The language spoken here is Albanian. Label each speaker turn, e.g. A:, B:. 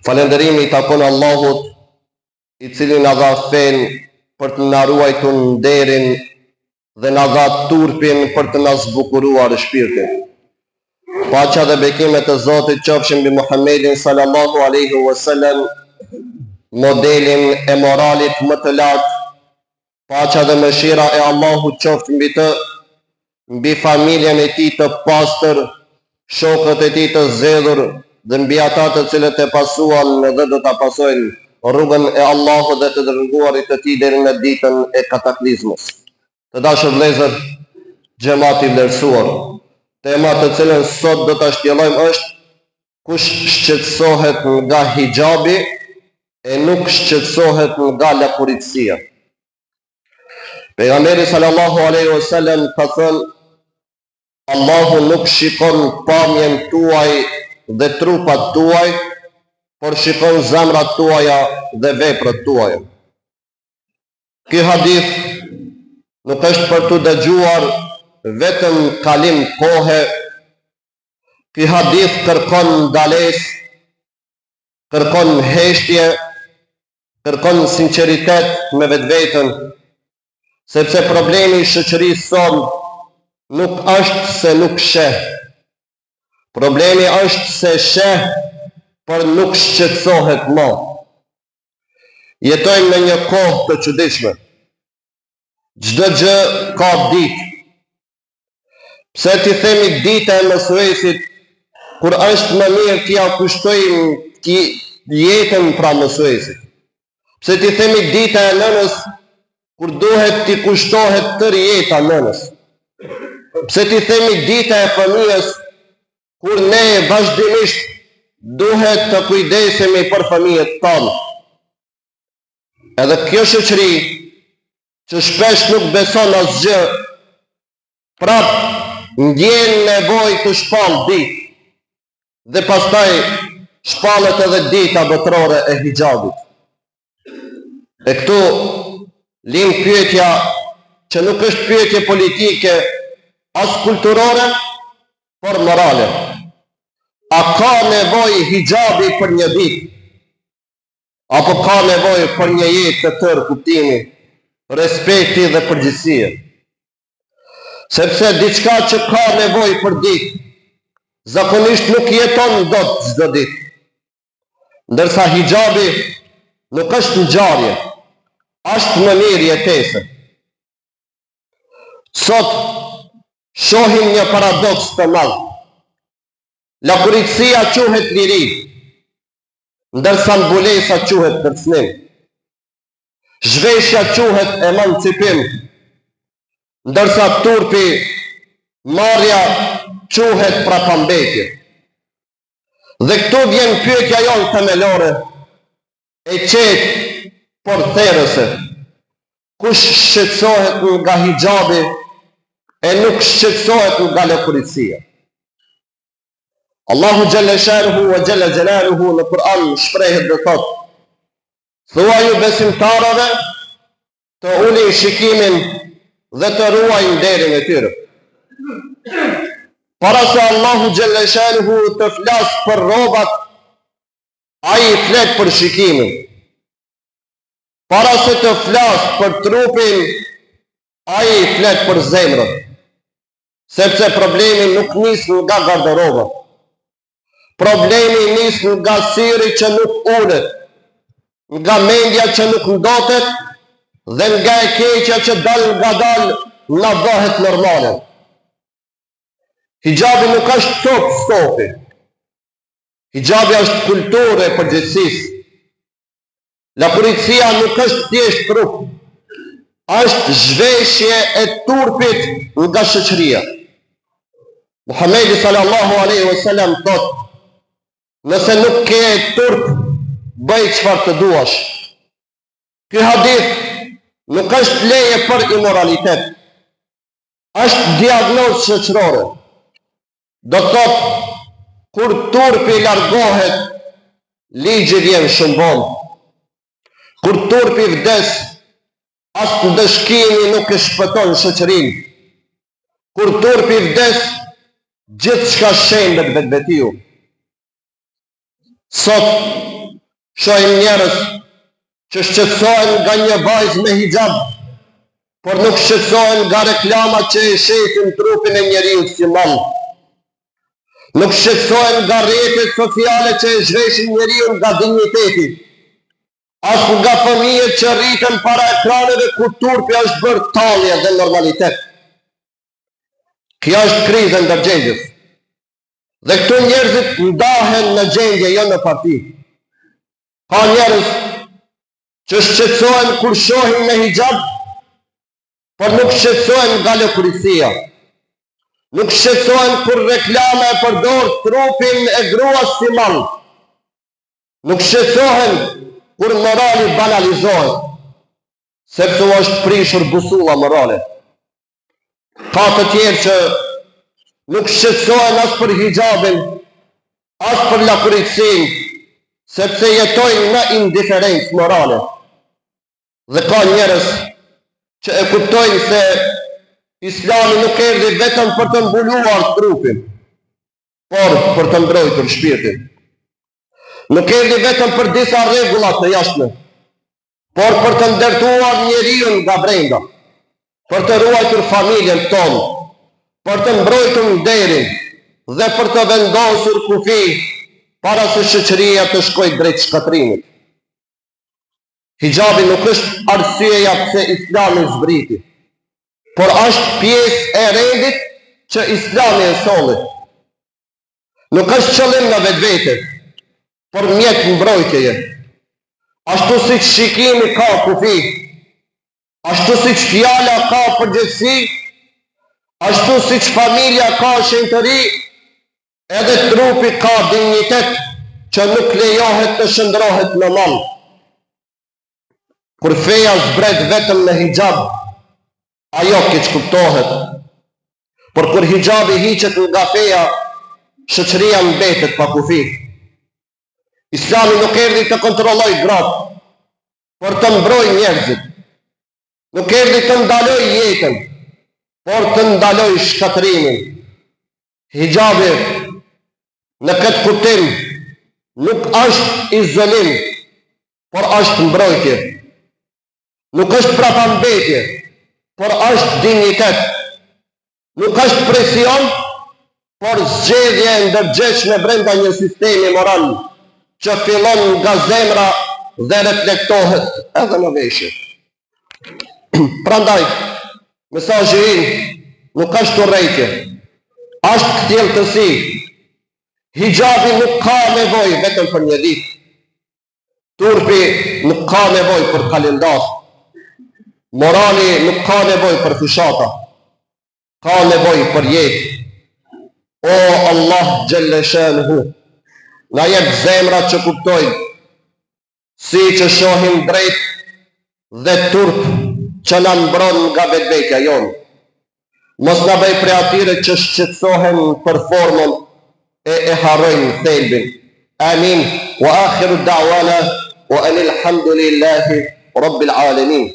A: Falënderimi i takon Allahut, i cili na dha fen për të na ruajtur nderin dhe na dha turpin për të na zbukuruar shpirtin. Paqja dhe bekimet e Zotit qofshin mbi Muhammedin sallallahu alaihi wasallam, modelin e moralit më të lartë. Paqja dhe mëshira e Allahut qoftë mbi të, mbi familjen e tij të pastër, shokët e tij të zgjedhur dhe mbi ata të cilët e pasuan dhe do ta pasojnë rrugën e Allahut dhe të dërguarit të tij deri në ditën e kataklizmës. Të dashur vëllezër, xhamati i vlerësuar, tema të cilën sot do ta shtjellojmë është kush shqetësohet nga hijabi e nuk shqetësohet nga lakuritësia. Pejgamberi sallallahu alaihi wasallam ka thënë: Allahu nuk shikon pamjen tuaj dhe trupat tuaj, por shikon zemrat tuaja dhe veprat tuaja. Ky hadith nuk është për të dëgjuar vetëm kalim kohe. Ky hadith kërkon ndalesë, kërkon heshtje, kërkon sinqeritet me vetveten, sepse problemi i shoqërisë sonë nuk është se nuk sheh. Problemi është se sheh, por nuk shqetësohet më. Jetojmë në një kohë të çuditshme. Çdo gjë ka ditë. Pse ti themi dita e mësuesit, kur është më mirë t'ia kushtojmë jetën pra mësuesit? Pse ti themi dita e nënës, kur duhet t'i kushtohet tërë jeta nënës? Pse ti themi dita e fëmijës, kur ne vazhdimisht duhet të kujdesemi për fëmijët tonë? Edhe kjo shoqëri që shpesh nuk beson asgjë, prap ndjen nevojë të shpall ditë, dhe pastaj shpallet edhe dita botërore e hijabit. E këtu lind pyetja që nuk është pyetje politike as kulturore, por morale. A ka nevojë hijabi për një ditë? Apo ka nevojë për një jetë të tërë kuptimi, respekti dhe përgjegjësie? Sepse diçka që ka nevojë për ditë, zakonisht nuk jeton dot çdo ditë. Ndërsa hijabi nuk është ngjarje, është mënyrë jetese. Sot shohim një paradoks të madh. Lakuritësia quhet liri, ndërsa mbulesa quhet kërcënim. Zhveshja quhet emancipim, ndërsa turpi, marrja quhet prapambetje. Dhe këtu vjen pyetja jonë themelore, e qetë por therrëse. Kush shqetësohet nga hijabi e nuk shqetësohet nga lakuritësia? Allahu Jalla Shanuhu wa Jalla Jalaluhu në Kur'an shprehet dhe thotë: thuaj ju besimtarëve të ulin shikimin dhe të ruajnë nderin e tyre. Para se Allahu Jalla Shanuhu të flas për rrobat, ai flet për shikimin. Para se të flas për trupin, ai flet për zemrën. Sepse problemi nuk nis nga garderoba. Problemi nis nga syri që nuk ulet, nga mendja që nuk ndotet dhe nga e keqja që dal nga dal na bëhet normale. Hijabi nuk është top stopi. Hijabi është kulturë e përgjithësisë. Lakuritësia nuk është thjesht trup, është zhveshje e turpit nga shoqëria. Muhamedi sallallahu alaihi wasallam thotë: nëse nuk ke turp, bëj çfarë të duash. Ky hadith nuk është leje për imoralitet, është diagnozë shoqërore. Do thotë, kur turpi largohet, ligji vjen shumë vonë. Kur turpi vdes, as ndëshkimi nuk e shpëton shoqërinë. Kur turpi vdes, gjithçka shendet vetvetiu. Sot Shohim njerëz që shqetësohen nga një vajzë me hijab, por nuk shqetësohen nga reklamat që e shesin trupin e njeriu si mall. Nuk shqetësohen nga rrjetet sociale që e zhveshin njeriu nga dinjiteti. As nga fëmijët që rriten para ekraneve ku turpi është bërë tallje dhe normalitet. Kjo është kriza ndër gjendjes. Dhe këtu njerëzit ndahen në gjendje, jo në parti. Ka njerëz që shqetësohen kur shohin me hijab, por nuk shqetësohen nga lëkurisia. Nuk shqetësohen kur reklama e përdor trupin e gruas si mall. Nuk shqetësohen kur morali banalizohet, sepse u është prishur busulla morale. Ka të tjerë që nuk shqetësohen as për hijabin, as për lakuricin, sepse jetojnë në indiferencë morale. Dhe ka njerëz që e kuptojnë se Islami nuk erdhi vetëm për të mbuluar trupin, por për të mbrojtur shpirtin. Nuk erdhi vetëm për disa rregulla të jashtme, por për të ndërtuar njeriu nga brenda, për të ruajtur familjen tonë, për të mbrojtur nderin dhe për të vendosur kufi para se shoqëria të shkojë drejt shkatrimit. Hijabi nuk është arsyeja pse Islami zbriti, por është pjesë e rendit që Islami e solli. Nuk është qëllim në vetvete, por mjet mbrojtjeje. Ashtu siç shikimi ka kufi, ashtu siç fjala ka përgjegjësi, ashtu siç familja ka shenjtëri, edhe trupi ka dinjitet që nuk lejohet të shndrohet në mall. Kur feja zbret vetëm me hijab, ajo keq kuptohet. Por kur hijabi hiqet nga feja, shoqëria mbetet pa kufi. Islami nuk erdhi të kontrolloj gratë, por të mbrojë njerëzit. Nuk erdhi të ndaloj jetën, por të ndaloj shkatrimin. Hijabi në këtë kuptim nuk është izolim, por është mbrojtje. Nuk është prapambetje, por është dinjitet. Nuk është presion, por zgjedhje e ndërgjegjshme brenda një sistemi moral që fillon nga zemra dhe reflektohet edhe në veshje. Prandaj, mesazhi im nuk është urrëtie, është kthielltësi. Hijabi nuk ka nevojë vetëm për një ditë. Turpi nuk ka nevojë për kalendar. Morali nuk ka nevojë për fushata. Ka nevojë për jetë. O Allah xhelle shanuhu, na jep zemra që kuptojnë, si që shohim drejt dhe turp që na mbron nga vetvetja jonë. Mos na bëj prej atyre që shqetësohen për formën e harrojnë thelbin. Amin. Wa akhiru da'wana wa anil hamdulillahi rabbil alamin.